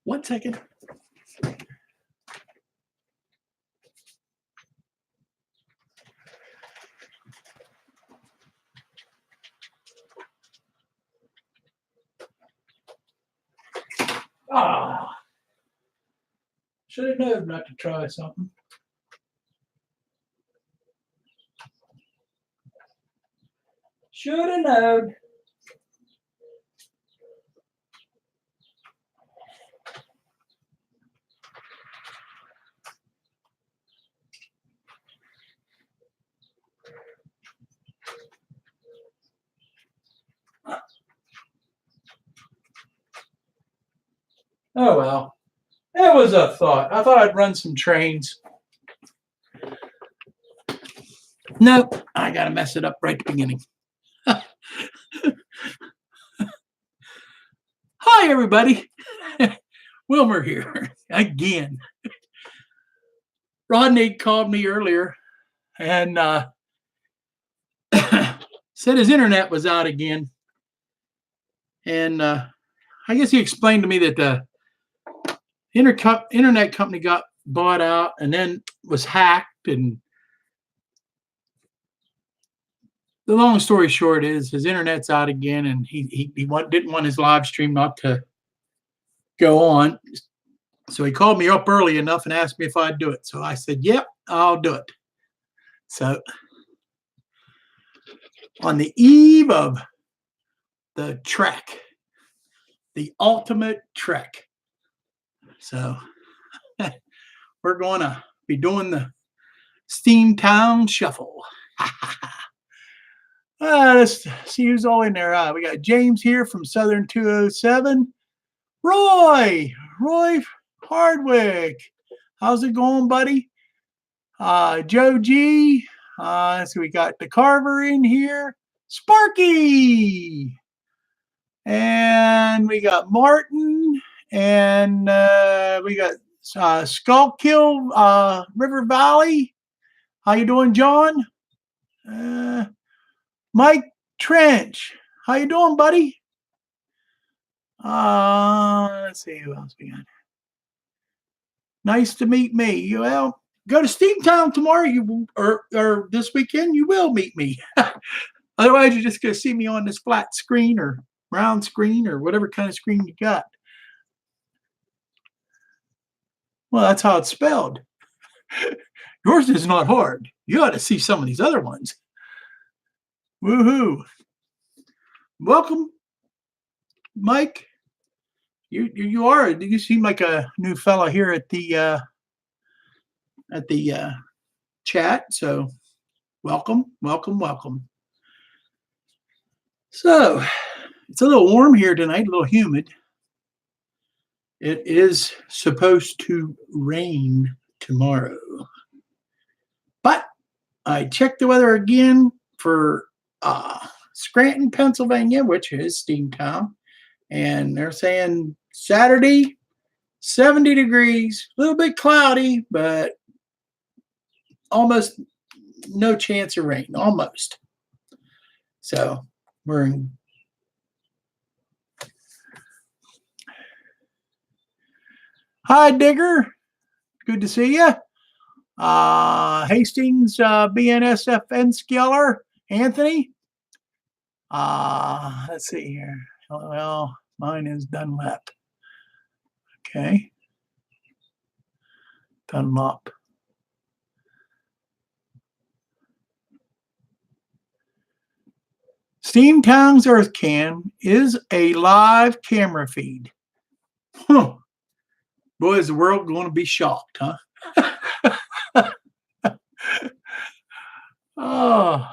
1 second. Should have known not to try something. Should have known. Oh well. It was a thought. I thought I'd run some trains. Nope. I gotta mess it up right at the beginning. Hi everybody. Wilmer here again. Rodney called me earlier and said his internet was out again. And I guess he explained to me that the internet company got bought out and then was hacked. And the long story short is his internet's out again, and he didn't want his live stream not to go on. So he called me up early enough and asked me if I'd do it. So I said, yep, I'll do it. So on the eve of the trek, the ultimate trek. So we're going to be doing the Steamtown Shuffle. Let's see who's all in there. We got James here from Southern 207. Roy Hardwick. How's it going, buddy? Joe G. So we got the Carver in here. Sparky. And we got Martin. And we got Skullkill River Valley. How you doing, John? Mike Trench. How you doing, buddy? Let's see who else we got. Nice to meet me. Well, go to Steamtown tomorrow, or this weekend. You will meet me. Otherwise, you're just going to see me on this flat screen or round screen or whatever kind of screen you got. Well, that's how it's spelled. Yours is not hard. You ought to see some of these other ones. Woohoo! Welcome, Mike. You are. You seem like a new fella here at the chat. So welcome. So it's a little warm here tonight, a little humid. It is supposed to rain tomorrow, but I checked the weather again for Scranton, Pennsylvania, which is Steamtown, and they're saying Saturday, 70 degrees, a little bit cloudy, but almost no chance of rain, almost. So we're in. Hi, Digger. Good to see you. Hastings, BNSFN Skeller, Anthony. Let's see here. Well, mine is Dunlap. Okay. Dunlop. Steamtown's Earth Cam is a live camera feed. Huh. Boy, is the world going to be shocked, huh? Oh.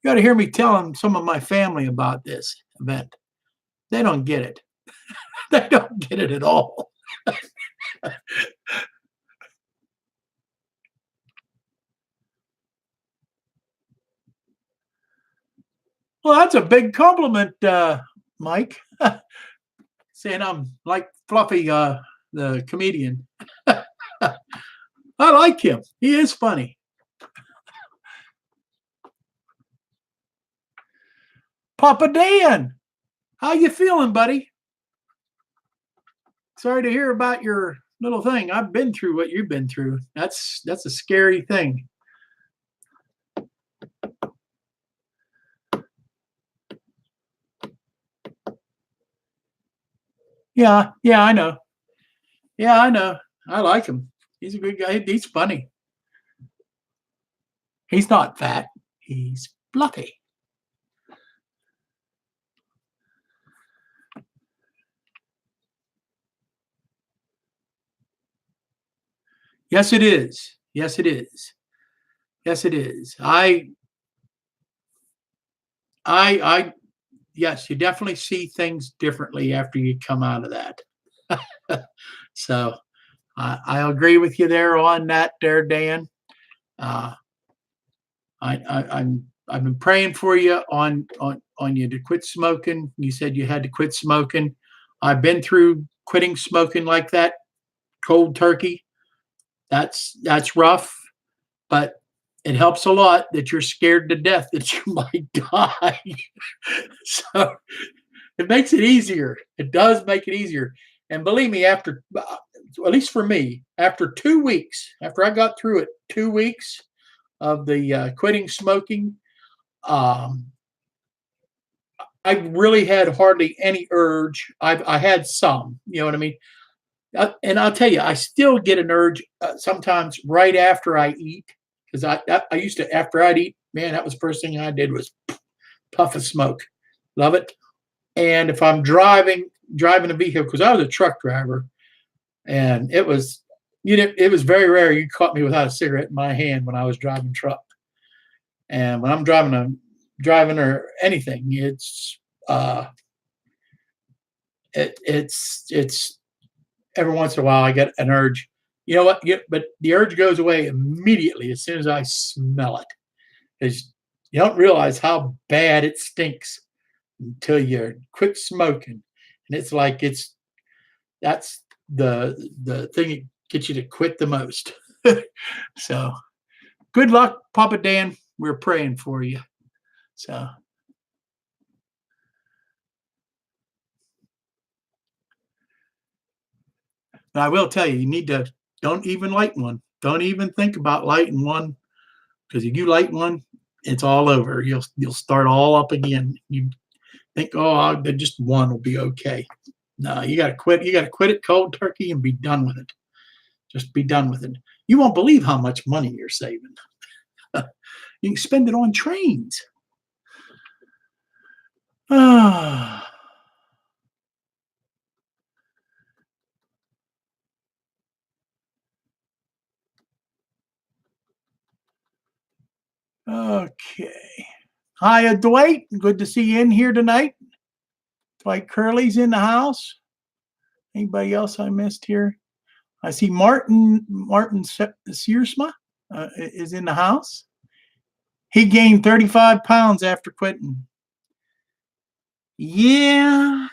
You got to hear me telling some of my family about this event. They don't get it. They don't get it at all. Well, that's a big compliment, Mike. Saying I'm like Fluffy, the comedian. I like him. He is funny. Papa Dan, how you feeling, buddy? sorry to hear about your little thing. I've been through what you've been through. That's a scary thing. Yeah, I know. Yeah, I know. I like him. He's a good guy. He's funny. He's not fat. He's fluffy. Yes, it is. Yes, it is. Yes, it is. I, yes, you definitely see things differently after you come out of that. So I agree with you there on that, there, Dan. Uh, I've been praying for you on you to quit smoking. You said you had to quit smoking. I've been through quitting smoking like that, cold turkey. That's rough, but it helps a lot that you're scared to death that you might die. So it makes it easier. It does make it easier. And believe me, after at least for me, after 2 weeks, after I got through it, 2 weeks of the quitting smoking, um, I really had hardly any urge. I had some, you know what I mean? And I'll tell you, I still get an urge sometimes right after I eat, because I used to, after I'd eat, man, that was the first thing I did was puff of smoke. Love it. And if I'm driving a vehicle, because I was a truck driver, and it was, it was very rare you caught me without a cigarette in my hand when I was driving truck. And when I'm driving or anything, uh, it's every once in a while I get an urge. You know what? But the urge goes away immediately as soon as I smell it. Because you don't realize how bad it stinks until you quit smoking, and it's like that's the thing that gets you to quit the most. So good luck, Papa Dan. We're praying for you. So I will tell you, you need to don't even light one. Don't even think about lighting one, because if you light one, it's all over. You'll start all up again. You think, oh, just one will be okay. No, you got to quit. You got to quit it cold turkey and be done with it. Just be done with it. You won't believe how much money you're saving. You can spend it on trains. Ah. Okay. Hi, Dwight. Good to see you in here tonight. Dwight Curley's in the house. Anybody else I missed here? I see Martin Searsma is in the house. He gained 35 pounds after quitting. Yeah,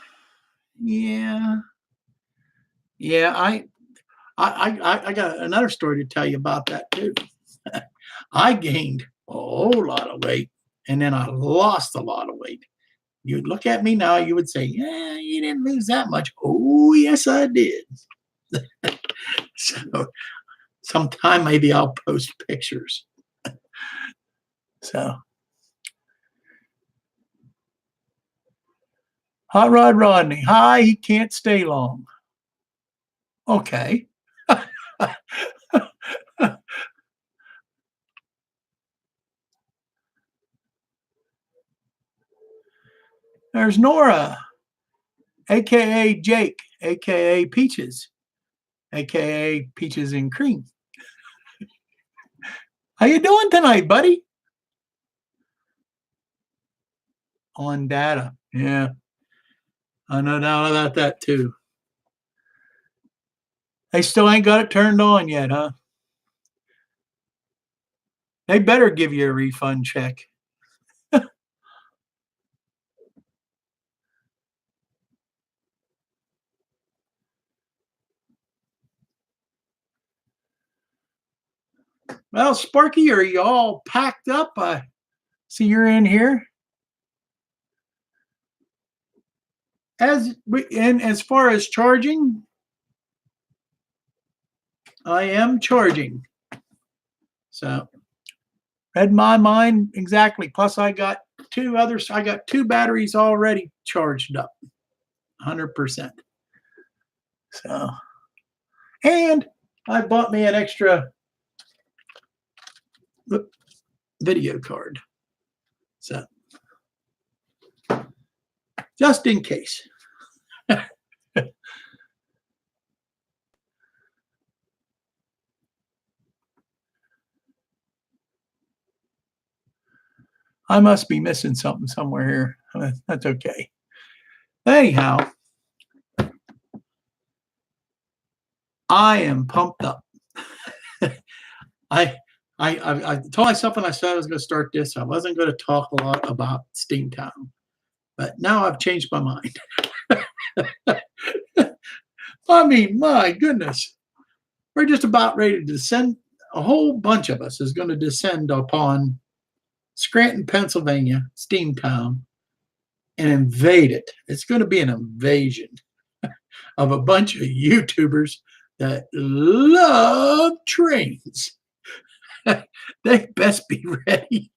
yeah, yeah. I got another story to tell you about that too. I gained a whole lot of weight, and then I lost a lot of weight. You'd look at me now, you would say, "Yeah, you didn't lose that much." Oh, yes, I did. So sometime maybe I'll post pictures. So Hot Rod Rodney, hi, he can't stay long. Okay. There's Nora, aka Jake, aka Peaches, aka Peaches and Cream. How you doing tonight, buddy? On data. Yeah. I know now about that too. They still ain't got it turned on yet, huh? They better give you a refund check. Well, Sparky, are you all packed up? I see you're in here. As far as charging, I am charging. So read my mind exactly. Plus I got two batteries already charged up 100%. So, and I bought me an extra video card. So just in case. I must be missing something somewhere here. That's okay. Anyhow, I am pumped up. I told myself when I said I was going to start this, I wasn't going to talk a lot about Steamtown, but now I've changed my mind. I mean, my goodness, we're just about ready to descend. A whole bunch of us is going to descend upon Scranton, Pennsylvania, Steamtown, and invade it. It's going to be an invasion of a bunch of YouTubers that love trains. They best be ready.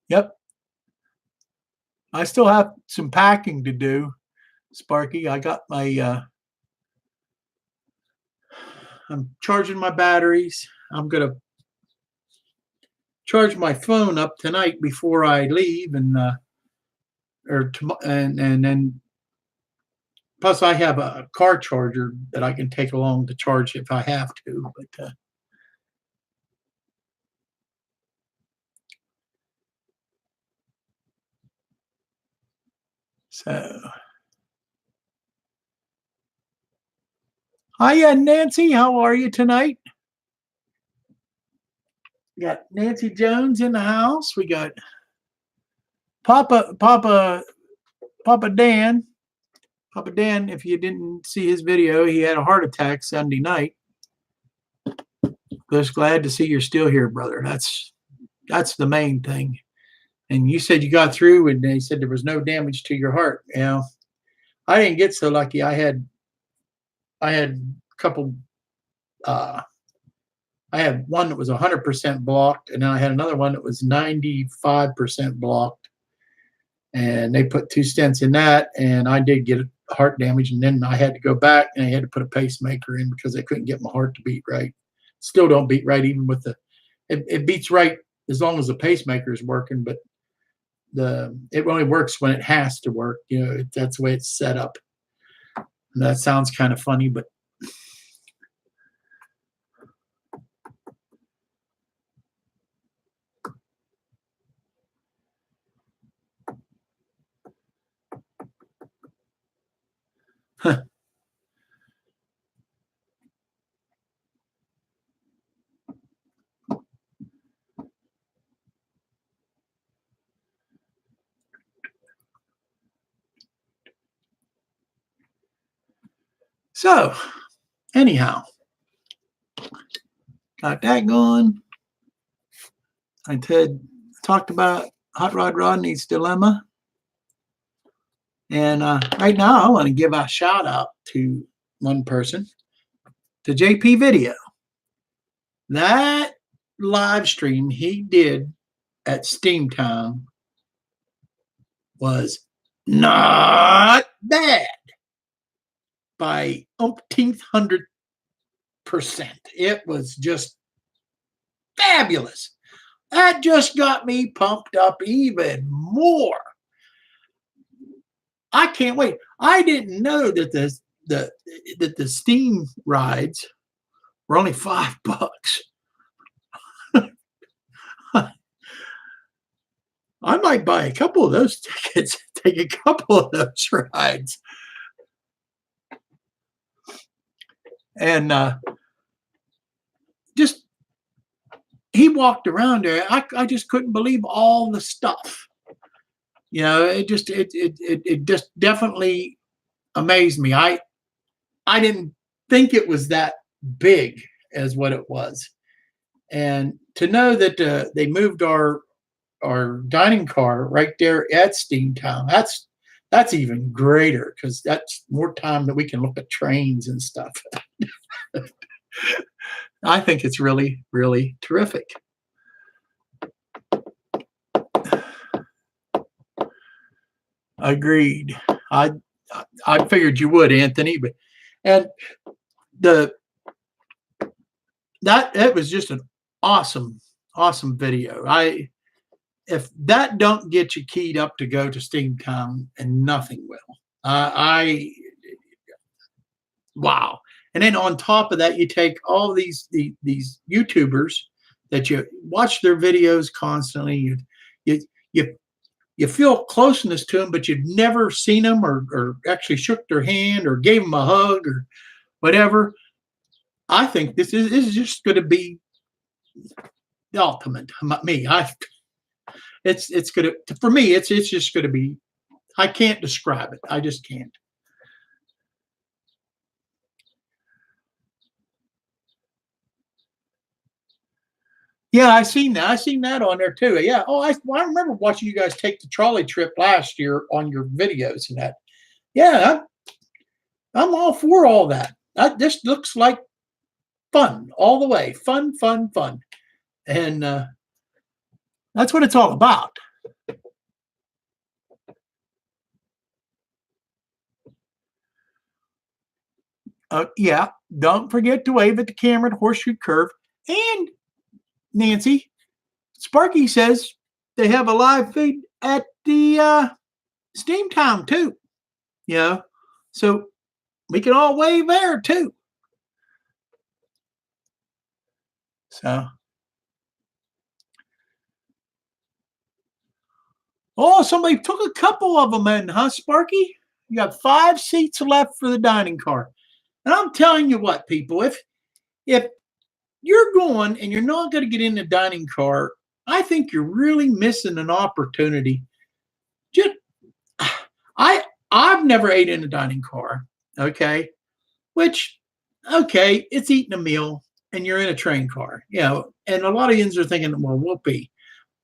Yep. I still have some packing to do, Sparky. I got my I'm charging my batteries. I'm going to charge my phone up tonight before I leave, and then plus I have a car charger that I can take along to charge if I have to. But so, hiya, Nancy. How are you tonight? We got Nancy Jones in the house. We got Papa Dan. Papa Dan, if you didn't see his video, he had a heart attack Sunday night. Just glad to see you're still here, brother. That's the main thing. And you said you got through, and they said there was no damage to your heart. You know, I didn't get so lucky. I had a couple. I had one that was 100% blocked, and then I had another one that was 95% blocked. And they put 2 stents in that, and I did get heart damage. And then I had to go back, and I had to put a pacemaker in because they couldn't get my heart to beat right. Still don't beat right, even with it beats right as long as the pacemaker is working, but it only works when it has to work. You know, that's the way it's set up. And that sounds kind of funny, but so anyhow, got that going. I talked about Hot Rod Rodney's dilemma. And right now, I want to give a shout out to one person, to JP Video. That live stream he did at Steamtown was not bad by umpteenth 100%. It was just fabulous. That just got me pumped up even more. I can't wait. I didn't know that the Steam rides were only $5. I might buy a couple of those tickets, take a couple of those rides. And just, he walked around there. I just couldn't believe all the stuff. You know, it just definitely amazed me. I didn't think it was that big as what it was. And to know that they moved our dining car right there at Steamtown, That's even greater because that's more time that we can look at trains and stuff. I think it's really, really terrific. Agreed. I figured you would, Anthony, but and it was just an awesome video. If that don't get you keyed up to go to Steamtown, and nothing will. Wow. And then on top of that, you take all these YouTubers that you watch their videos constantly. You feel closeness to them, but you've never seen them or actually shook their hand or gave them a hug or whatever. I think this is just going to be the ultimate. It's going to, for me, it's just going to be, I can't describe it. I just can't. Yeah, I seen that. I seen that on there too. Yeah. Oh, I remember watching you guys take the trolley trip last year on your videos and that. Yeah, I'm all for all that. This looks like fun all the way. Fun. And that's what it's all about. Yeah, don't forget to wave at the camera at Horseshoe Curve. And Nancy, Sparky says they have a live feed at the Steamtown too. You know, so we can all wave there too. So, oh, somebody took a couple of them in, huh, Sparky? You got 5 seats left for the dining car. And I'm telling you what, people, if you're going and you're not going to get in the dining car, I think you're really missing an opportunity. Just I've never ate in a dining car, okay? Which, okay, it's eating a meal and you're in a train car, you know, and a lot of yins are thinking, well, whoopee.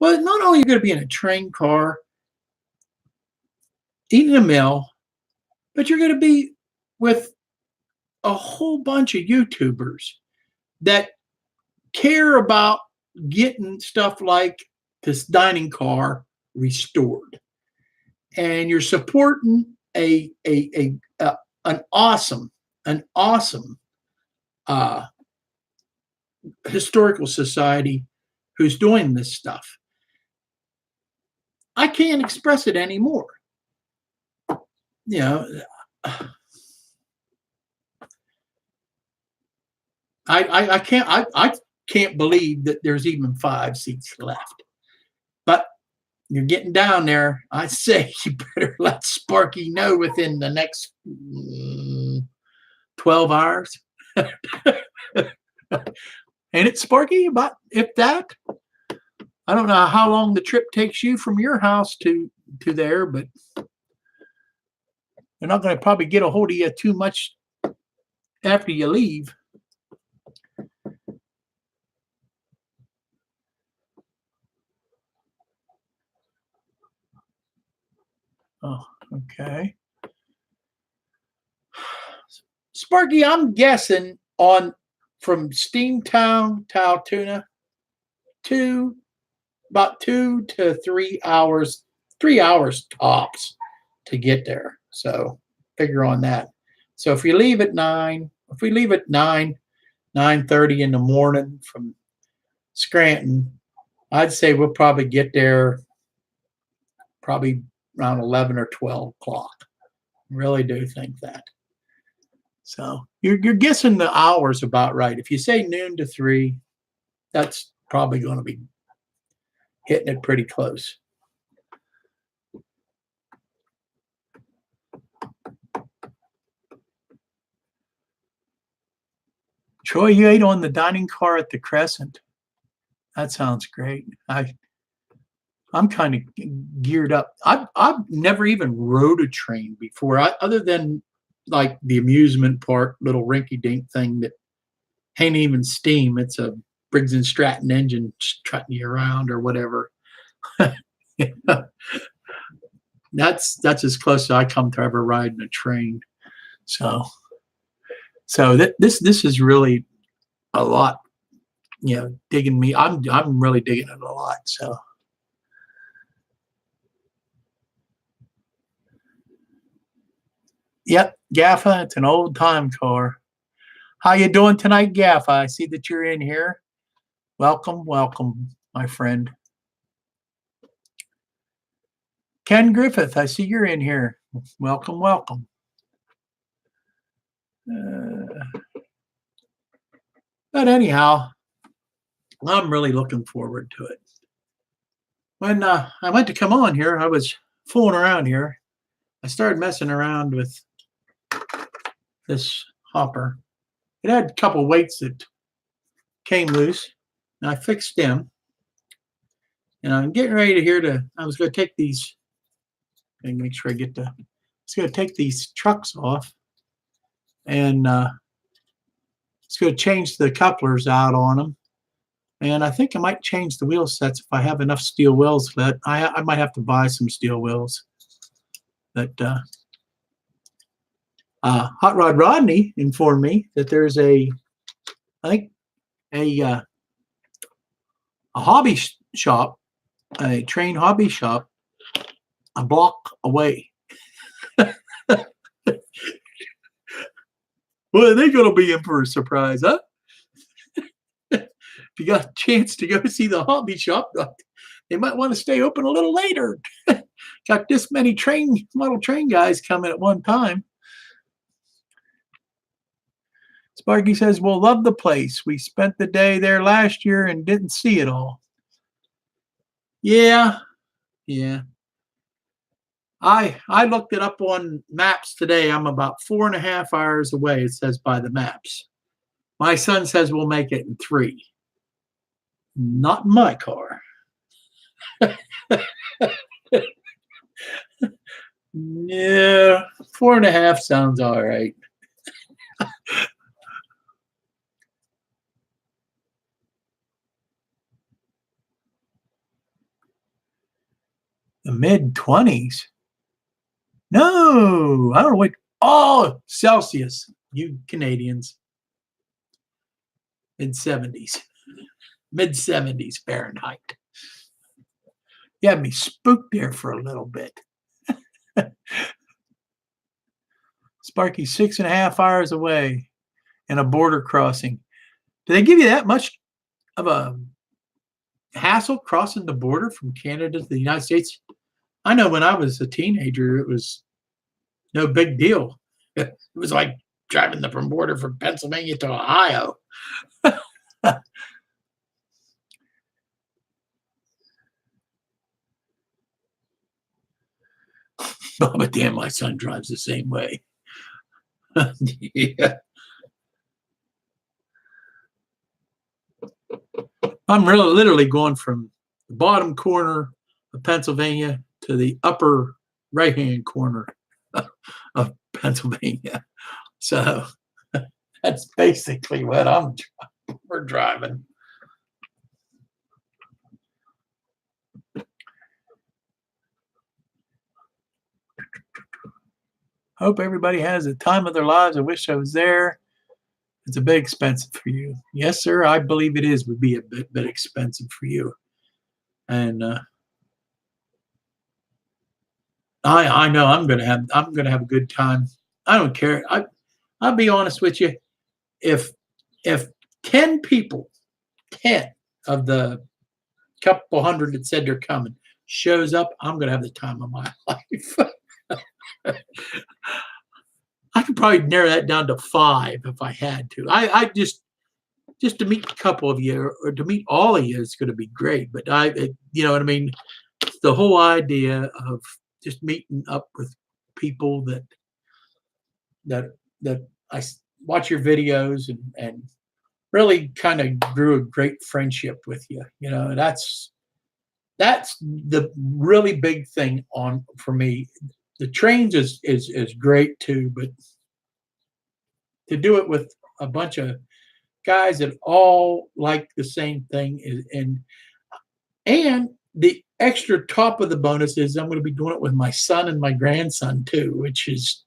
Well, not only are you going to be in a train car eating a meal, but you're going to be with a whole bunch of YouTubers that care about getting stuff like this dining car restored. And you're supporting an awesome historical society who's doing this stuff. I can't express it anymore. You know, I can't believe that there's even 5 seats left. But you're getting down there. I say you better let Sparky know within the next 12 hours. Ain't it, Sparky? About if that? I don't know how long the trip takes you from your house to there, but they're not going to probably get a hold of you too much after you leave. Oh, okay. Sparky, I'm guessing from Steamtown to Altoona to about 2 to 3 hours, 3 hours tops to get there. So figure on that. So if we leave at 9:30 in the morning from Scranton, I'd say we'll probably get there probably around 11 or 12 o'clock. Really do think that. So you're guessing the hours about right. If you say noon to 3, that's probably going to be hitting it pretty close. Troy, you ate on the dining car at the Crescent. That sounds great. I'm kind of geared up. I've never even rode a train before, other than like the amusement park little rinky-dink thing that ain't even steam. It's a Briggs and Stratton engine strutting you around or whatever. that's as close as I come to ever riding a train. So this is really a lot, digging me. I'm really digging it a lot. So yep, Gaffa, it's an old time car. How you doing tonight, Gaffa? I see that you're in here. Welcome, my friend. Ken Griffith, I see you're in here. Welcome. But anyhow, I'm really looking forward to it. When I went to come on here, I was fooling around here. I started messing around with this hopper. It had a couple weights that came loose, and I fixed them. And I'm getting ready I was going to take these, and make sure I get I was going to take these trucks off, and it's going to change the couplers out on them. And I think I might change the wheel sets if I have enough steel wheels left. I might have to buy some steel wheels. But Hot Rod Rodney informed me that there's a hobby shop, a train hobby shop, a block away. Well, they're going to be in for a surprise, huh? If you got a chance to go see the hobby shop, they might want to stay open a little later. Got this many model train guys coming at one time. Sparky says, we'll love the place. We spent the day there last year and didn't see it all. Yeah. I looked it up on maps today. I'm about 4.5 hours away, it says by the maps. My son says we'll make it in 3. Not in my car. Yeah, 4.5 sounds all right. The mid-20s? No, I don't know what. Oh, Celsius, you Canadians. Mid-70s Fahrenheit. You had me spooked there for a little bit. Sparky, 6.5 hours away in a border crossing. Do they give you that much of a hassle crossing the border from Canada to the United States? I know when I was a teenager, it was no big deal. It was like driving the border from Pennsylvania to Ohio. Oh, but damn, my son drives the same way. Yeah. I'm literally going from the bottom corner of Pennsylvania to the upper right-hand corner of Pennsylvania. So that's basically what we're driving. Hope everybody has the time of their lives. I wish I was there. It's a bit expensive for you. Yes, sir. I believe it is. Would be a bit expensive for you. And I know I'm gonna have a good time. I don't care. I'll be honest with you. If 10 people, 10 of the couple hundred that said they're coming shows up, I'm gonna have the time of my life. I could probably narrow that down to 5 if I had to. I just to meet a couple of you or to meet all of you is going to be great. But you know what I mean? The whole idea of just meeting up with people that I watch your videos and really kind of grew a great friendship with you. You know, that's the really big thing for me. The trains is great too, but to do it with a bunch of guys that all like the same thing and extra top of the bonus is I'm going to be doing it with my son and my grandson too, which is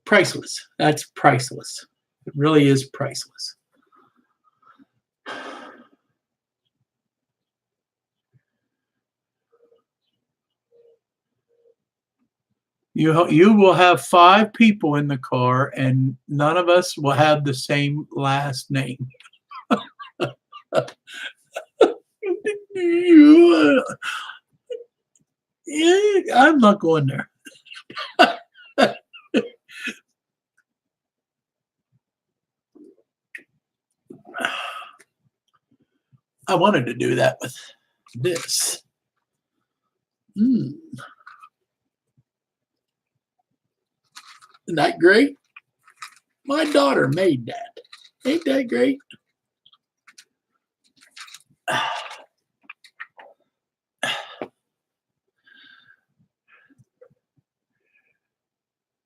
priceless. That's priceless. It really is priceless. You will have 5 people in the car, and none of us will have the same last name. I'm not going there. I wanted to do that with this. Isn't that great? My daughter made that. Ain't that great?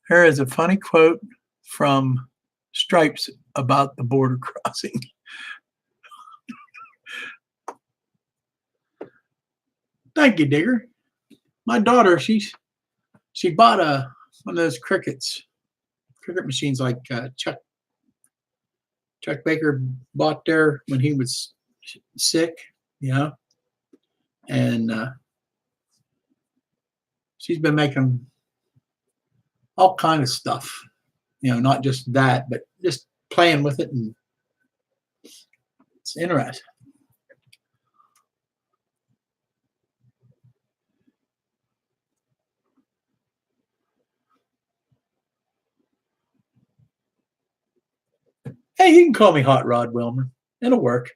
Here is a funny quote from Stripes about the border crossing. Thank you, Digger. My daughter, she bought one of those cricket machines like Chuck Baker bought there when he was sick, and she's been making all kind of stuff, not just that, but just playing with it, and it's interesting. Hey, you can call me Hot Rod Wilmer. It'll work.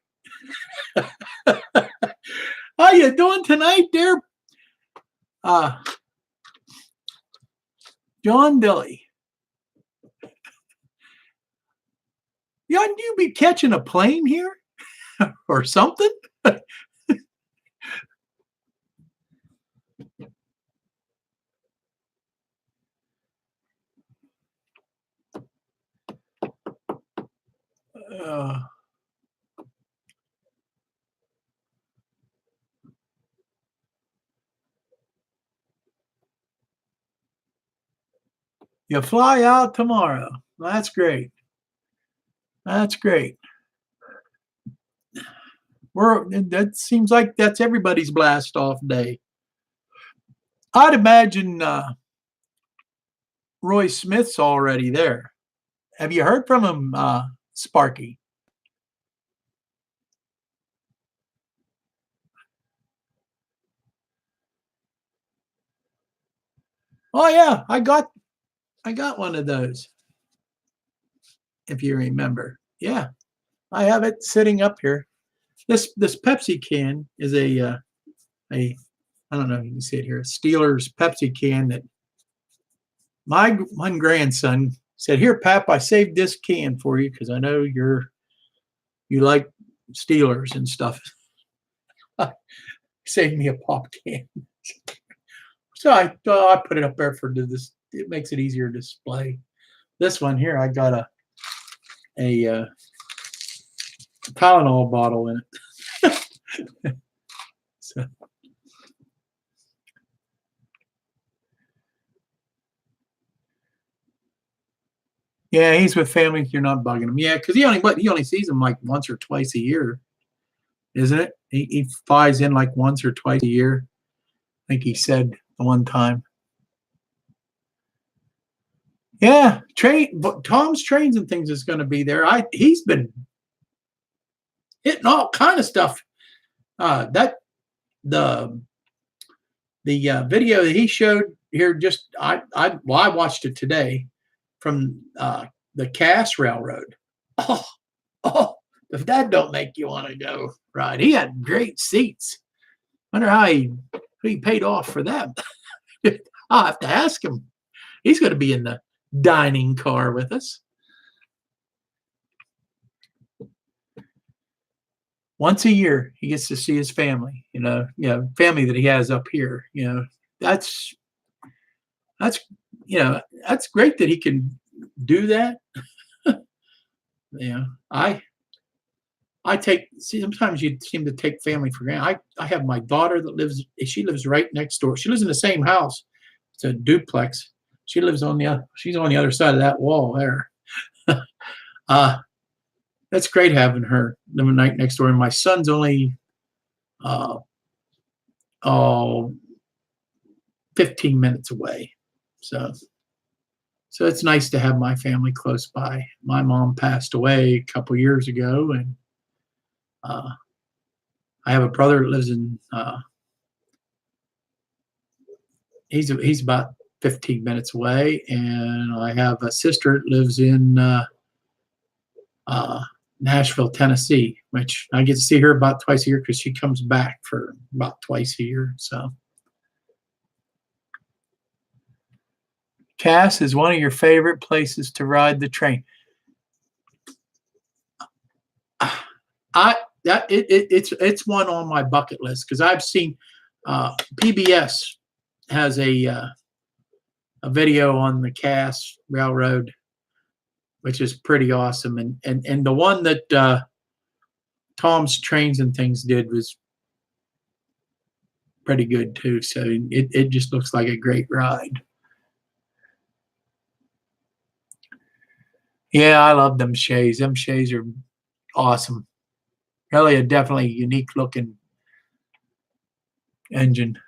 How you doing tonight, there? John Dilly. Oughtn't you be catching a plane here or something? You fly out tomorrow. That's great. That's great. That seems like that's everybody's blast off day. I'd imagine Roy Smith's already there. Have you heard from him, Sparky? Oh yeah, I got one of those. If you remember, yeah, I have it sitting up here. This Pepsi can is a I don't know if you can see it here, Steelers Pepsi can that my one grandson said, "Here, Pap, I saved this can for you because I know you like Steelers and stuff." Saved me a pop can. So I put it up there for this. It makes it easier to display. This one here, I got a Tylenol bottle in it. So. Yeah, he's with family. You're not bugging him. Yeah, because he only sees them like once or twice a year, isn't it? He flies in like once or twice a year. I think he said one time. Yeah, Tom's Trains and Things is going to be there. He's been hitting all kind of stuff. The video that he showed here, I watched it today from the Cass Railroad. Oh, if that don't make you want to go, right? He had great seats. Wonder how he paid off for them. I'll have to ask him. He's going to be in the dining car with us. Once a year, he gets to see his family, family that he has up here. That's great that he can do that. Sometimes you seem to take family for granted. I have my daughter that she lives right next door. She lives in the same house. It's a duplex. She's on the other side of that wall there. That's great having her living right next door. And my son's only, uh, oh, 15 minutes away. So it's nice to have my family close by. My mom passed away a couple years ago, and I have a brother that lives in. He's about 15 minutes away, and I have a sister that lives in Nashville, Tennessee, which I get to see her about twice a year because she comes back for about twice a year. So, Cass, is one of your favorite places to ride the train? It's one on my bucket list because I've seen PBS has a video on the Cass Railroad, which is pretty awesome, and the one that Tom's Trains and Things did was pretty good too. So it just looks like a great ride. Yeah, I love them shays. Them shays are awesome. Really a definitely unique looking engine.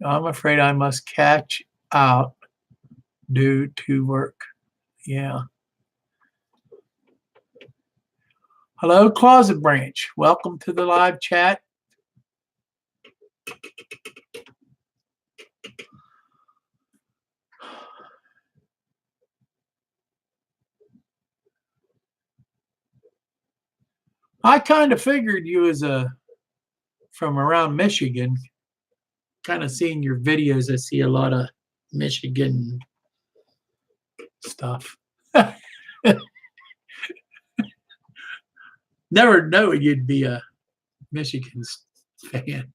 I'm afraid I must catch out due to work. Yeah. Hello, Closet Branch. Welcome to the live chat. I kind of figured you as from around Michigan. Kind of seeing your videos, I see a lot of Michigan stuff. Never know you'd be a Michigan fan.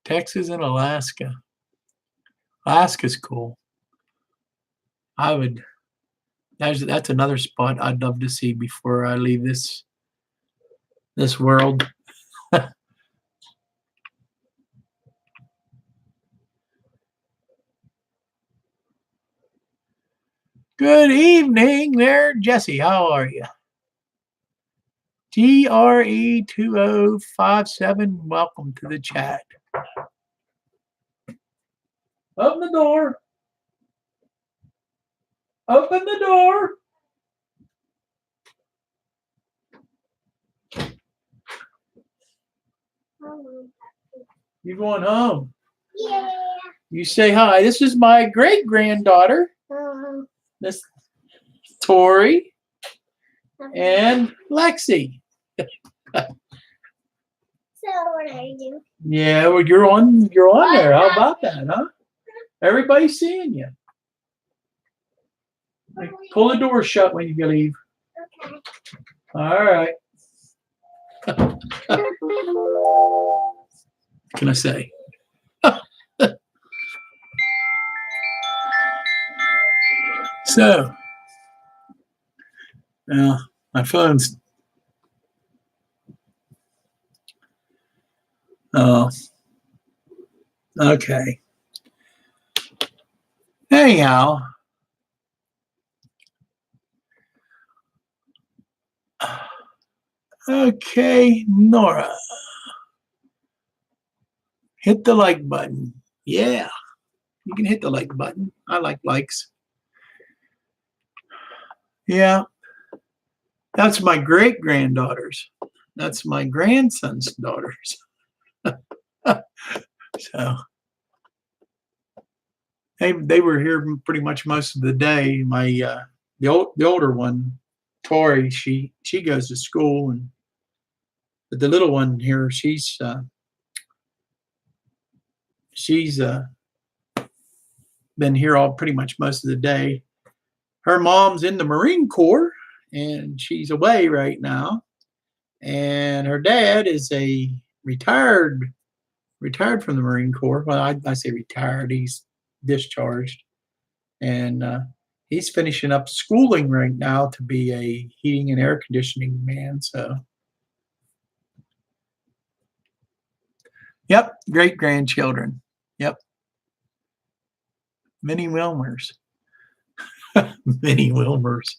Texas and Alaska. Alaska's cool. That's another spot I'd love to see before I leave this world. Good evening there, Jesse. How are you? GRE2057, welcome to the chat. Open the door. Open the door. You going home? Yeah. You say hi. This is my great granddaughter. This Tori and Lexi. So what are you doing? Yeah, well, you're on there. How about that, huh? Everybody's seeing you. Pull the door shut when you leave. Okay. All right. What can I say? So, now my phone's. Oh, okay. Anyhow, okay, Nora, hit the like button. Yeah, you can hit the like button. I like likes. Yeah, that's my great granddaughters. That's my grandson's daughters. So they were here pretty much most of the day. My the older one, Tori, she goes to school, but the little one here, she's been here all pretty much most of the day. Her mom's in the Marine Corps, and she's away right now. And her dad is a retired from the Marine Corps. Well, I say retired. He's discharged, and he's finishing up schooling right now to be a heating and air conditioning man. So, yep, great grandchildren. Yep, many Wilmers. Many Wilmers.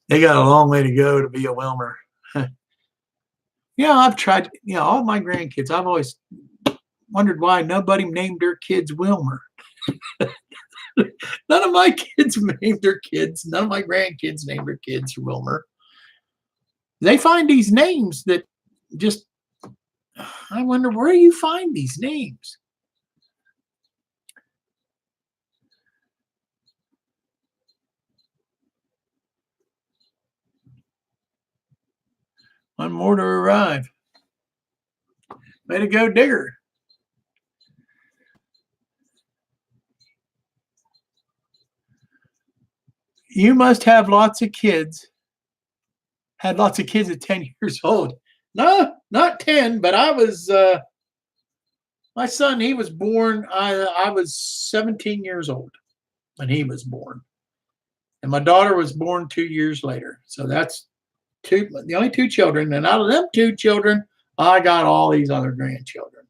They got a long way to go to be a Wilmer. Yeah, I've tried, all my grandkids. I've always wondered why nobody named their kids Wilmer. None of my kids named their kids. None of my grandkids named their kids Wilmer. They find these names that just, I wonder, where do you find these names? One more to arrive. Way to go, Digger. You must have lots of kids. Had lots of kids at 10 years old. No, not 10, but I was, my son, he was born, I was 17 years old when he was born. And my daughter was born 2 years later. So that's the only two children. And out of them two children, I got all these other grandchildren.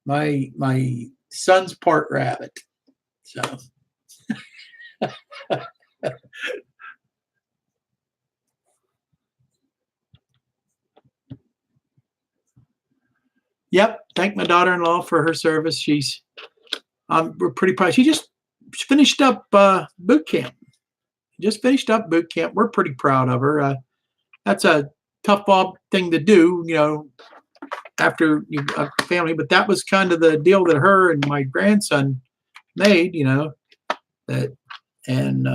My son's part rabbit. So yep, thank my daughter-in-law for her service. We're pretty proud. She just finished up boot camp. We're pretty proud of her. That's a tough thing to do, after a family. But that was kind of the deal that her and my grandson made, that, and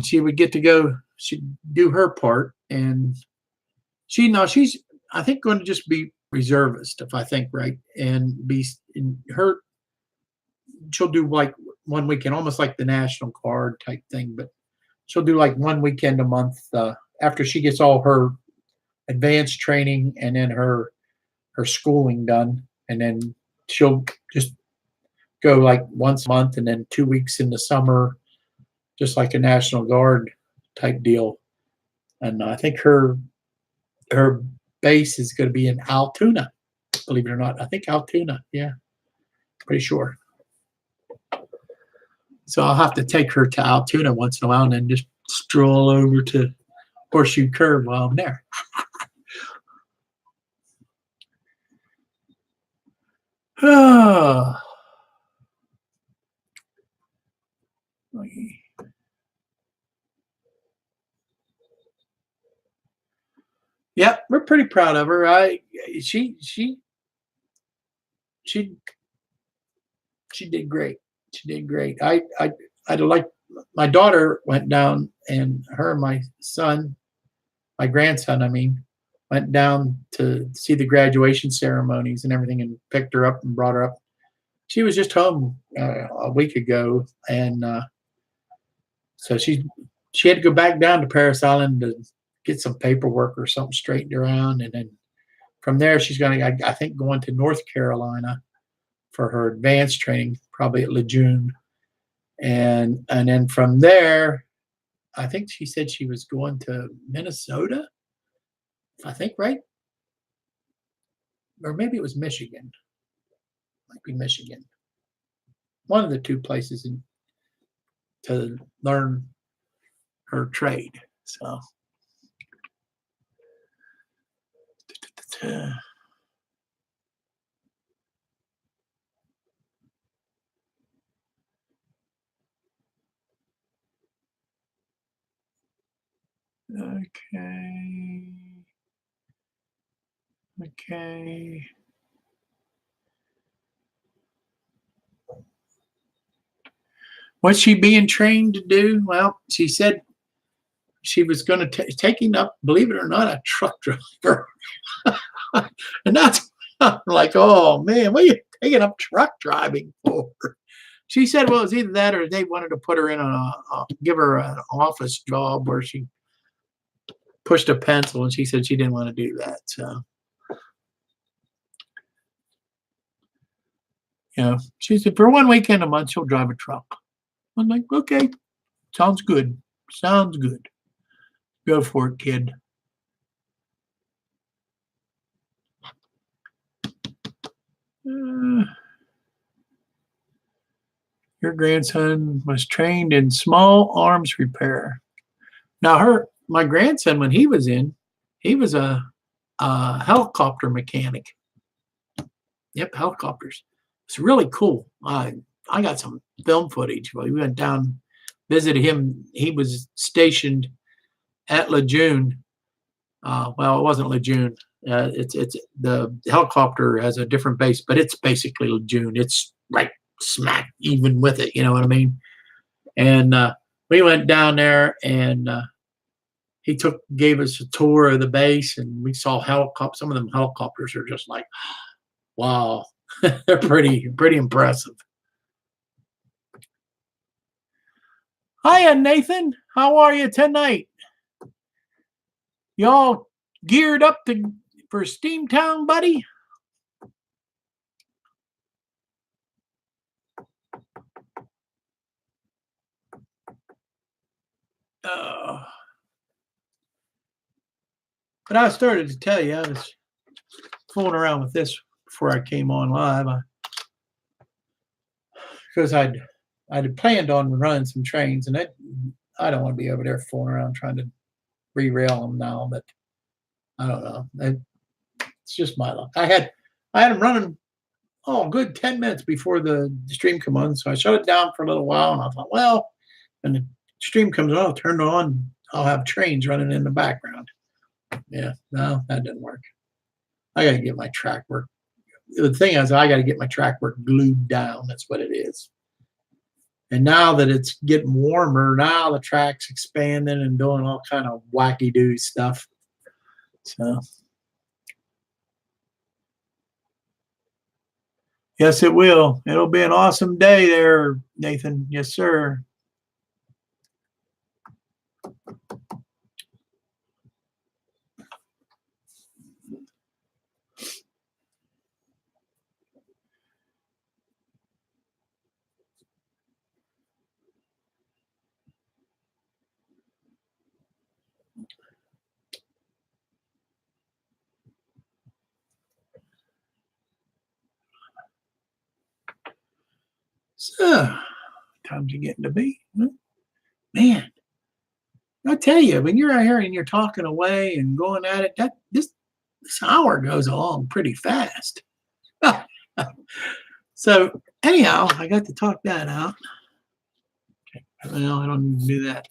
she would get to go. She'd do her part, and she's I think going to just be reservist, if I think right, and be in her. She'll do like one weekend, almost like the National Guard type thing, but she'll do like one weekend a month after she gets all her advanced training and then her schooling done, and then she'll just go like once a month and then 2 weeks in the summer, just like a National Guard type deal. And I think her base is going to be in Altoona, believe it or not. I think Altoona, yeah, pretty sure. So I'll have to take her to Altoona once in a while and then just stroll over to Horseshoe Curve while I'm there. Oh. Yeah, we're pretty proud of her. She did great. She did great. I'd like, my daughter went down, and her and my son, my grandson, I mean, went down to see the graduation ceremonies and everything, and picked her up and brought her up. She was just home a week ago, and so she had to go back down to Paris Island to get some paperwork or something straightened around, and then from there she's going to, I think, going to North Carolina for her advanced training, probably at Lejeune, and then from there, I think she said she was going to Minnesota, I think, right? Or maybe it was Michigan. Might be Michigan. One of the two places to learn her trade. So okay. What's she being trained to do? Well, she said she was going to taking up, believe it or not, a truck driver. And that's like, oh man, what are you taking up truck driving for? She said, well, it was either that or they wanted to put her in give her an office job where she pushed a pencil, and she said she didn't want to do that. So, she said for one weekend a month she'll drive a truck. I'm like, okay, sounds good. Sounds good. Go for it, kid. Your grandson was trained in small arms repair. Now, my grandson, when he was a helicopter mechanic. Yep, helicopters. It's really cool. I got some film footage. We went down, visited him. He was stationed at Lejeune. Well, it wasn't Lejeune. It's the helicopter has a different base, but it's basically Lejeune. It's right smack even with it. You know what I mean? And we went down there, and he gave us a tour of the base, and we saw helicopters. Some of them helicopters are just like, wow, they're pretty impressive. Hiya, Nathan. How are you tonight? Y'all geared up for Steamtown, buddy? But I started to tell you, I was fooling around with this before I came on live, because I'd planned on running some trains, and I don't want to be over there fooling around trying to re-rail them now. But I don't know. It's just my luck. I had them running a good 10 minutes before the stream come on, so I shut it down for a little while, and I thought, well, when the stream comes on, I'll turn it on. I'll have trains running in the background. Yeah, no, that didn't work. I got to get my track work. The thing is, I got to get my track work glued down. That's what it is. And now that it's getting warmer, now the track's expanding and doing all kind of wacky-do stuff. So, yes, it will. It'll be an awesome day there, Nathan. Yes, sir. So, time's getting to be. Man, I tell you, when you're out here and you're talking away and going at it, this hour goes along pretty fast. So, anyhow, I got to talk that out. Okay. Well, I don't need to do that.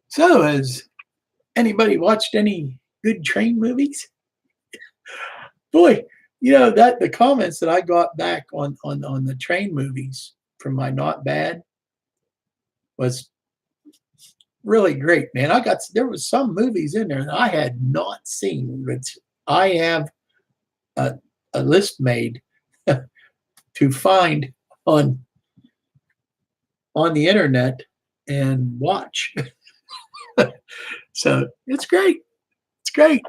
So, has anybody watched any good train movies? Boy, that the comments that I got back on the train movies from my Not Bad was really great, man. There was some movies in there that I had not seen, but I have a list made to find on the internet and watch. So it's great. It's great.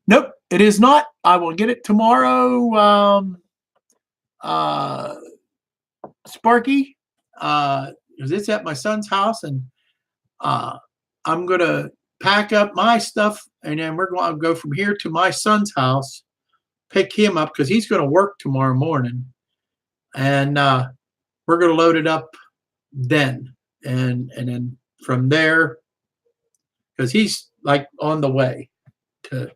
Nope, it is not. I will get it tomorrow. Sparky, it's at my son's house, and I'm gonna pack up my stuff, and then we're going to go from here to my son's house, pick him up because he's going to work tomorrow morning, and we're going to load it up then, and then from there, because he's like on the way to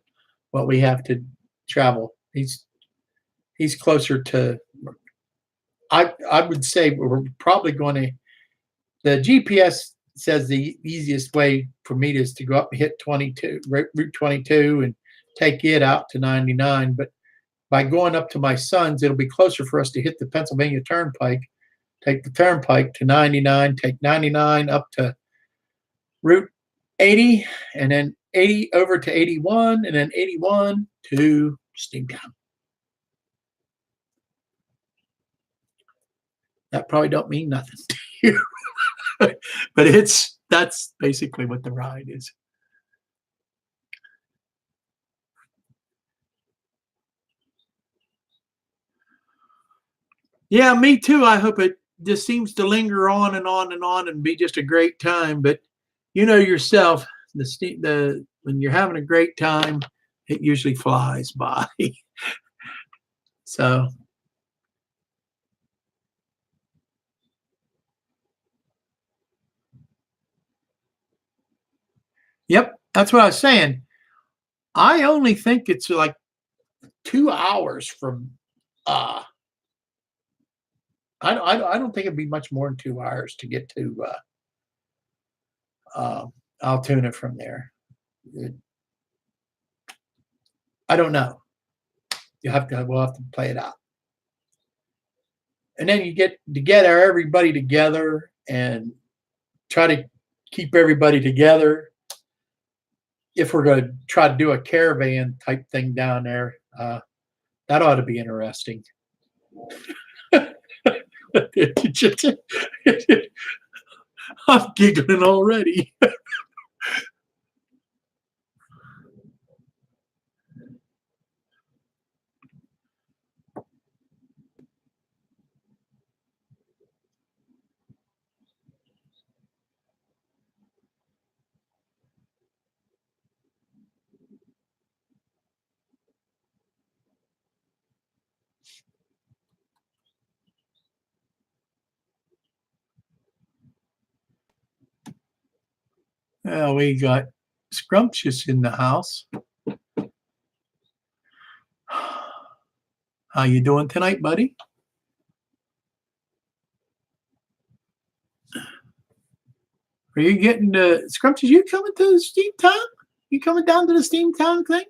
what we have to travel. He's closer to. I would say we're probably going to. The GPS says the easiest way for me is to go up and hit Route 22, and take it out to 99. But by going up to my son's, it'll be closer for us to hit the Pennsylvania Turnpike, take the Turnpike to 99, take 99 up to Route 80, and then 80 over to 81, and then 81 to Steamtown. That probably don't mean nothing to you, but that's basically what the ride is. Yeah, me too. I hope it just seems to linger on and on and on and be just a great time. But you know yourself, the when you're having a great time, it usually flies by. So, yep, that's what I was saying. I only think it's like 2 hours from. I don't think it'd be much more than 2 hours to get to Altoona from there. I don't know. We'll have to play it out. And then you get together, everybody together, and try to keep everybody together. If we're going to try to do a caravan type thing down there, that ought to be interesting. I'm giggling already. We got Scrumptious in the house. How you doing tonight, buddy? Are you getting to Scrumptious? You coming to Steamtown? You coming down to the Steamtown thing?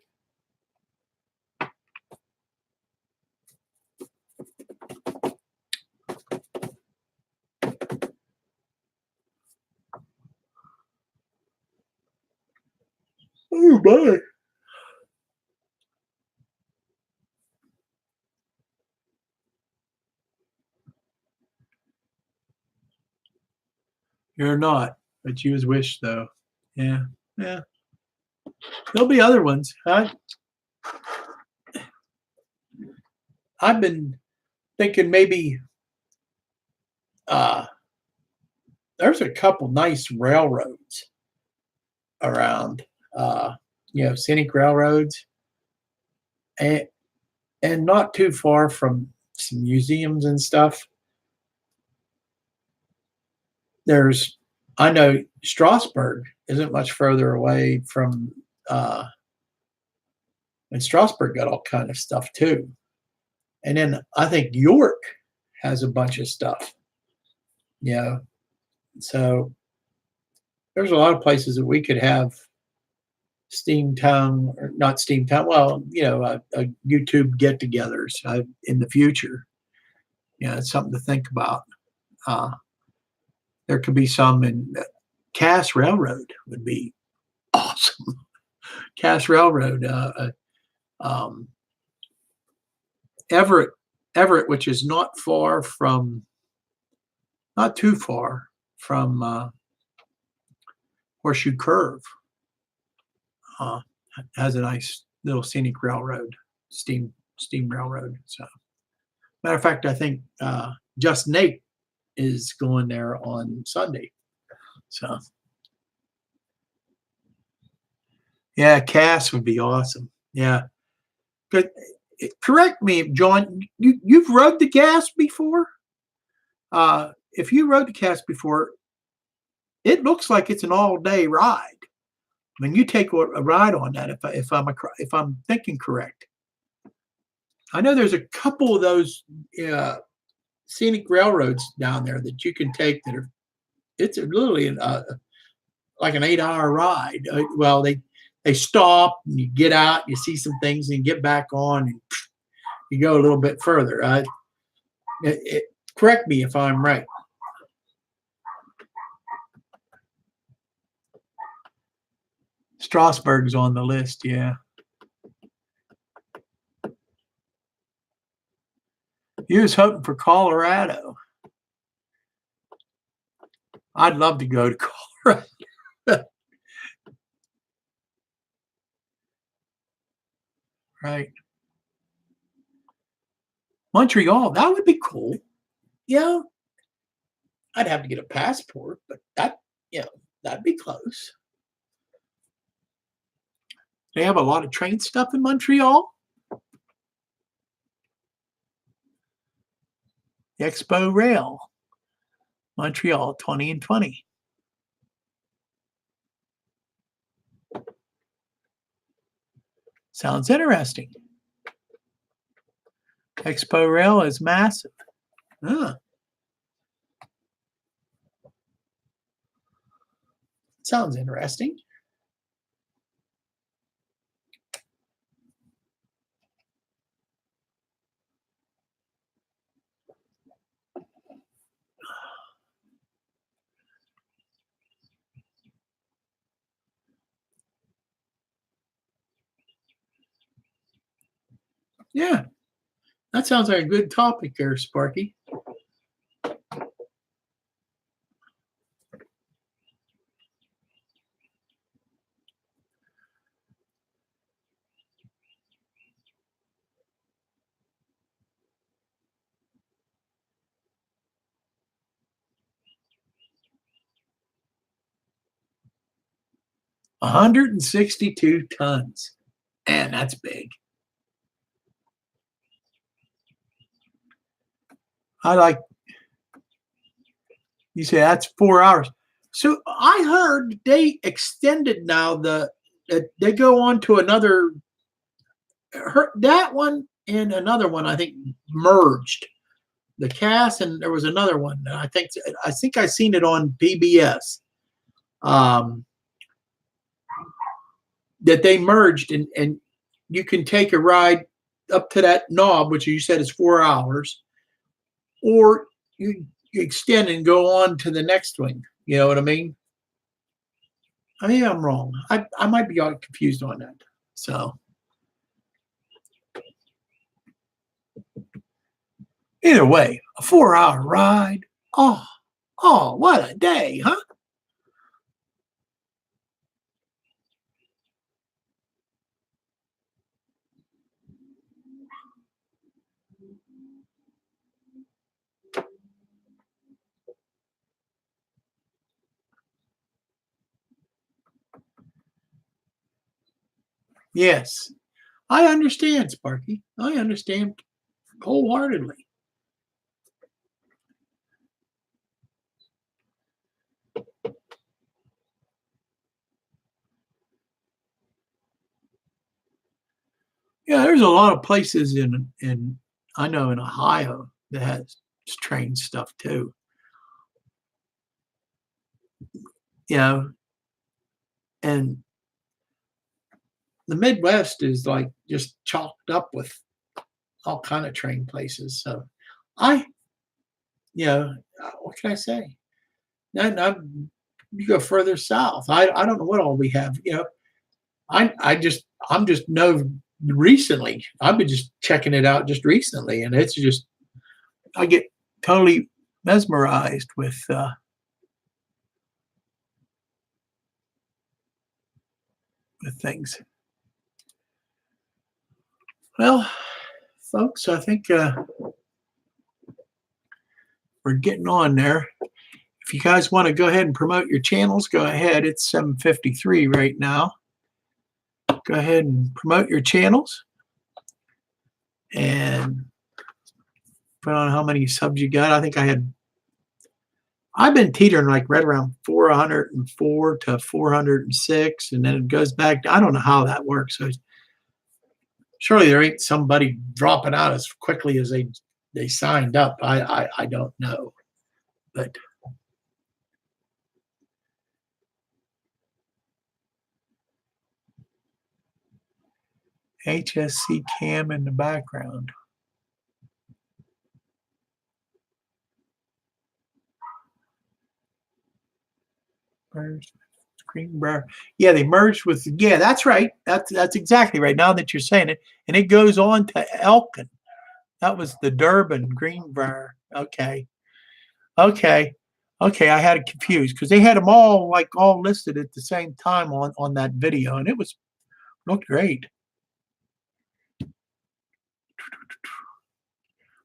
Oh my! You're not, but you as wish, though. Yeah, yeah. There'll be other ones. I've been thinking maybe there's a couple nice railroads around, scenic railroads, and not too far from some museums and stuff. I know Strasbourg isn't much further away from, and Strasbourg got all kind of stuff too. And then I think York has a bunch of stuff. So there's a lot of places that we could have Steamtown, or not Steamtown, well, a YouTube get-togethers in the future. It's something to think about. There could be some in Cass Railroad would be awesome. Cass Railroad, Everett, which is not too far from Horseshoe Curve, has a nice little scenic railroad, steam railroad. So, matter of fact, I think Just Nate is going there on Sunday. So, yeah, Cass would be awesome. Yeah, but correct me, John. You've rode the Cass before? If you rode the Cass before, it looks like it's an all-day ride. I mean, you take a ride on that. If I'm thinking correct, I know there's a couple of those scenic railroads down there that you can take it's literally like an 8-hour ride. Well, they stop and you get out, you see some things, and you get back on, and you go a little bit further. Correct me if I'm right. Strasburg's on the list, yeah. He was hoping for Colorado. I'd love to go to Colorado. Right. Montreal, that would be cool. Yeah. I'd have to get a passport, but that'd be close. They have a lot of train stuff in Montreal. Expo Rail, Montreal 20 and 20. Sounds interesting. Expo Rail is massive. Huh. Sounds interesting. Yeah, that sounds like a good topic there, Sparky. $162 tons. Man, that's big. You say that's 4 hours. So I heard they extended now they go on to another. That one and another one I think merged. The cast and there was another one. I think I seen it on PBS. That they merged and you can take a ride up to that knob, which you said is 4 hours, or you extend and go on to the next one. You know what I mean? I mean, I'm wrong. I might be confused on that. So either way, a 4 hour ride. Oh, what a day, huh? Yes, I understand, Sparky. I understand wholeheartedly. Yeah, there's a lot of places in I know in Ohio that has train stuff too. You know, and the Midwest is like just chalked up with all kind of train places. So I, what can I say? Now you go further south. I don't know what all we have. I'm just recently. I've been just checking it out just recently, and it's just I get totally mesmerized with things. Well, folks, I think we're getting on there. If you guys want to go ahead and promote your channels, go ahead. It's 7:53 right now. Go ahead and promote your channels and put on how many subs you got. I think I've been teetering like right around 404 to 406, and then it goes back. I don't know how that works. So surely there ain't somebody dropping out as quickly as they signed up. I don't know, but HSC cam in the background. Where's Greenbrier. Yeah, they merged with. Yeah, that's right. That's exactly right. Now that you're saying it, and it goes on to Elkin. That was the Durban Greenbrier. Okay. Okay. Okay, I had it confused because they had them all listed at the same time on that video, and it looked great.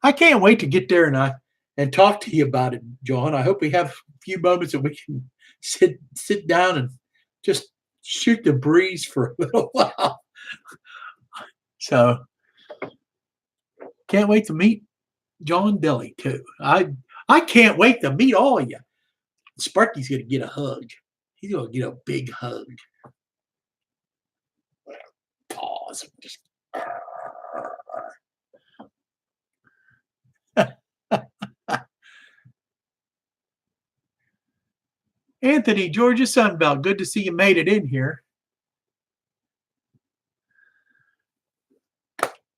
I can't wait to get there and talk to you about it, John. I hope we have a few moments that we can sit down and just shoot the breeze for a little while. So can't wait to meet John Dilly too. I can't wait to meet all of you. Sparky's gonna get a hug. He's gonna get a big hug. Pause. Just Anthony, Georgia Sunbelt. Good to see you made it in here.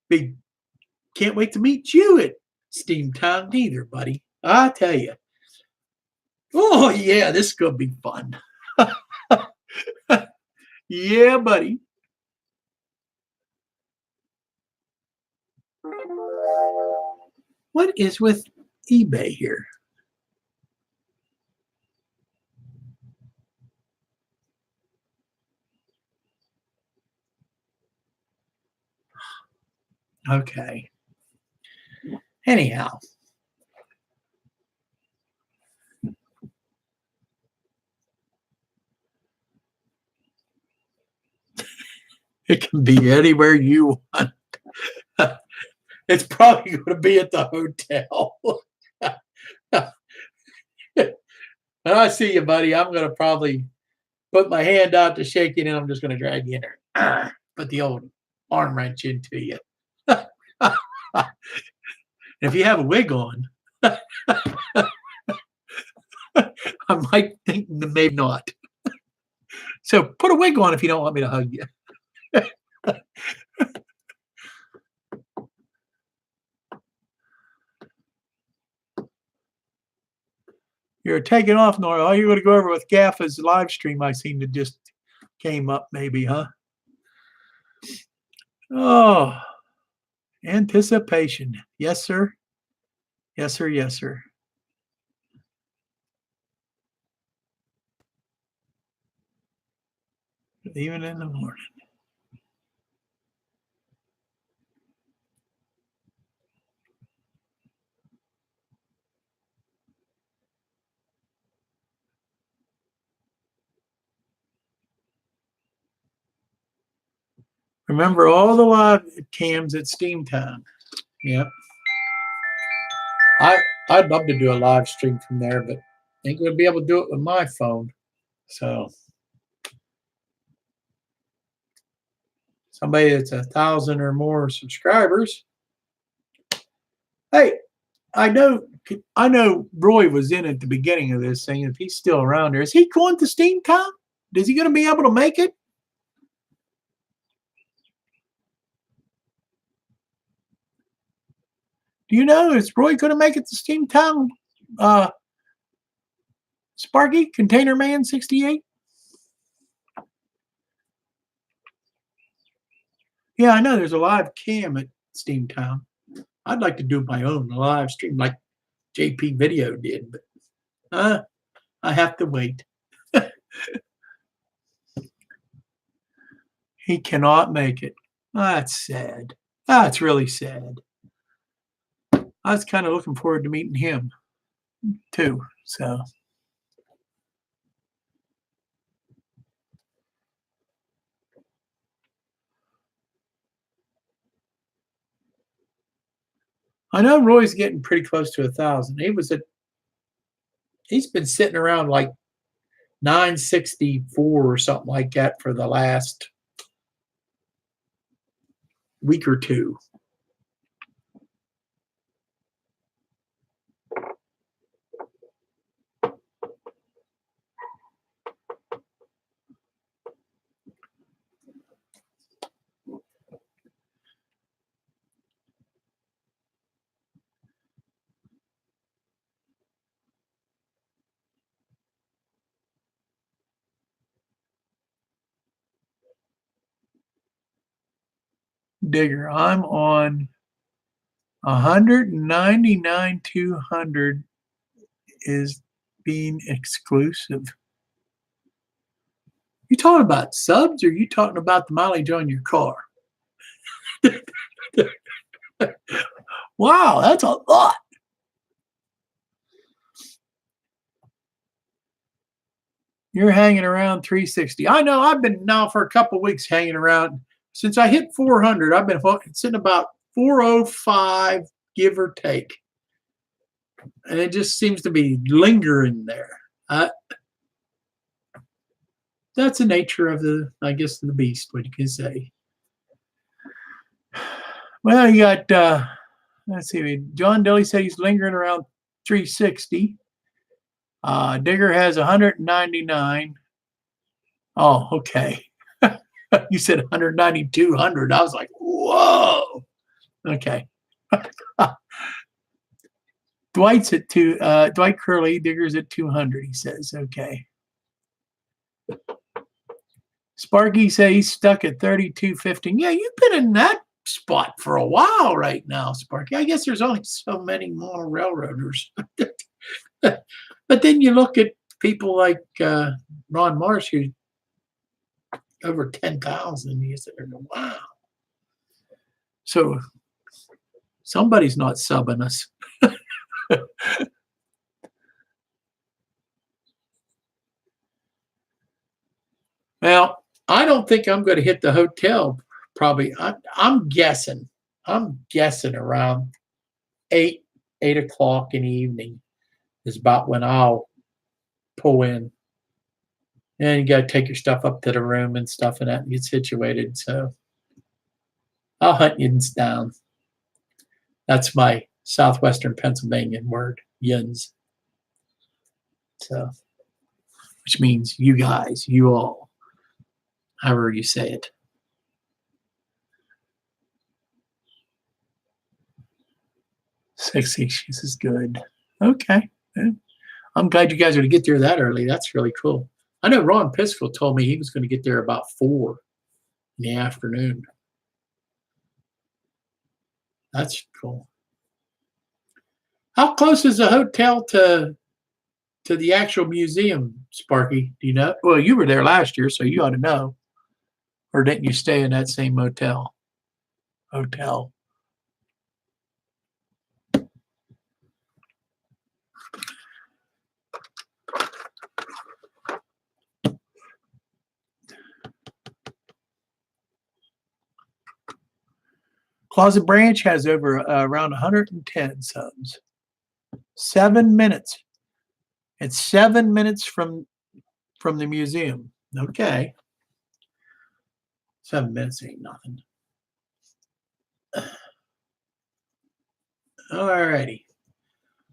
Big can't wait to meet you at Steamtown either, buddy. I tell you. Oh yeah, this is gonna be fun. Yeah, buddy. What is with eBay here? Okay. Anyhow. It can be anywhere you want. It's probably going to be at the hotel. And I see you, buddy. I'm going to probably put my hand out to shake you, and I'm just going to drag you in there. Put the old arm wrench into you. If you have a wig on, I might think maybe not. So put a wig on if you don't want me to hug you. You're taking off, Nora. Oh, you're going to go over with Gaffa's live stream. I seem to just came up, maybe, huh? Oh, anticipation. Yes, sir. Yes, sir. Yes, sir. Even in the morning. Remember all the live cams at Steamtown. Yeah. I'd love to do a live stream from there, but I ain't going to be able to do it with my phone. So somebody that's 1,000 or more subscribers. Hey, I know Roy was in at the beginning of this thing. If he's still around there, is he going to Steamtown? Is he going to be able to make it? Do you know, is Roy going to make it to Steamtown? Sparky, Container Man 68? Yeah, I know there's a live cam at Steamtown. I'd like to do my own live stream like JP Video did, but I have to wait. He cannot make it. That's sad. That's really sad. I was kind of looking forward to meeting him too. So I know Roy's getting pretty close to 1,000. He's been sitting around like 964 or something like that for the last week or two. Digger, I'm on 199,200 is being exclusive. You talking about subs, or you talking about the mileage on your car? Wow, that's a lot. You're hanging around 360. I know. I've been now for a couple of weeks hanging around. Since I hit 400, I've been sitting about 405, give or take. And it just seems to be lingering there. That's the nature of I guess, the beast, what you can say. Well, you got, let's see, John Dilly said he's lingering around 360. Digger has 199. Oh, okay. You said 19200. I was like, whoa. Okay. Dwight's at Dwight Curley, Digger's at 200, he says. Okay. Sparky said he's stuck at 32.15. Yeah, you've been in that spot for a while right now, Sparky. I guess there's only so many mono railroaders. But then you look at people like Ron Marsh, who's over 10,000. You say, wow. So somebody's not subbing us. Well, I don't think I'm going to hit the hotel. Probably, I'm guessing. I'm guessing around 8 o'clock in the evening is about when I'll pull in. And you got to take your stuff up to the room and stuff and that and get situated. So I'll hunt yins down. That's my southwestern Pennsylvania word, yins. So, which means you guys, you all, however you say it. Six issues is good. Okay. I'm glad you guys are going to get there that early. That's really cool. I know Ron Piskel told me he was going to get there about 4 in the afternoon. That's cool. How close is the hotel to the actual museum, Sparky? Do you know? Well, you were there last year, so you ought to know. Or didn't you stay in that same hotel? Closet Branch has over around 110 subs. 7 minutes. It's 7 minutes from the museum. Okay. 7 minutes ain't nothing. All righty.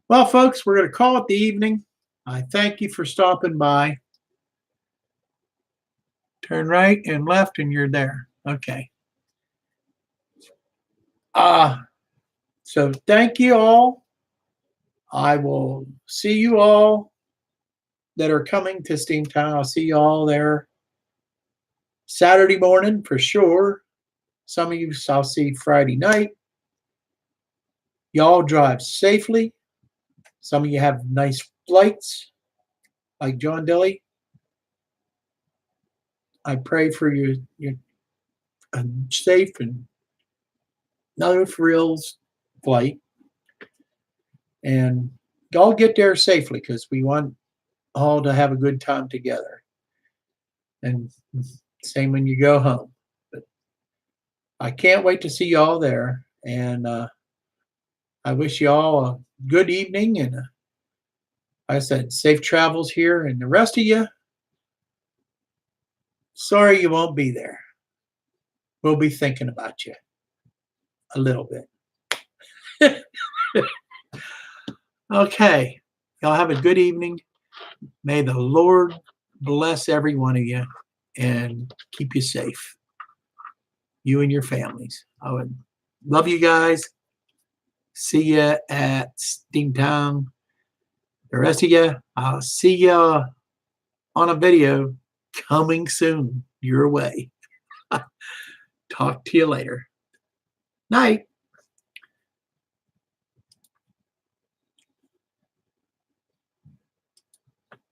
Well, folks, we're going to call it the evening. I thank you for stopping by. Turn right and left, and you're there. Okay. So thank you all. I will see you all that are coming to Steamtown. I'll see you all there Saturday morning for sure. Some of you I'll see Friday night. Y'all drive safely. Some of you have nice flights, like John Dilly. I pray for your safe and no frills flight. And y'all get there safely because we want all to have a good time together. And same when you go home. But I can't wait to see y'all there. And I wish y'all a good evening. And like I said, safe travels here. And the rest of you, sorry you won't be there. We'll be thinking about you a little bit. Okay. Y'all have a good evening. May the Lord bless every one of you and keep you safe. You and your families. I would love you guys. See you at Steamtown. The rest of you, I'll see you on a video coming soon your way. Talk to you later. Night.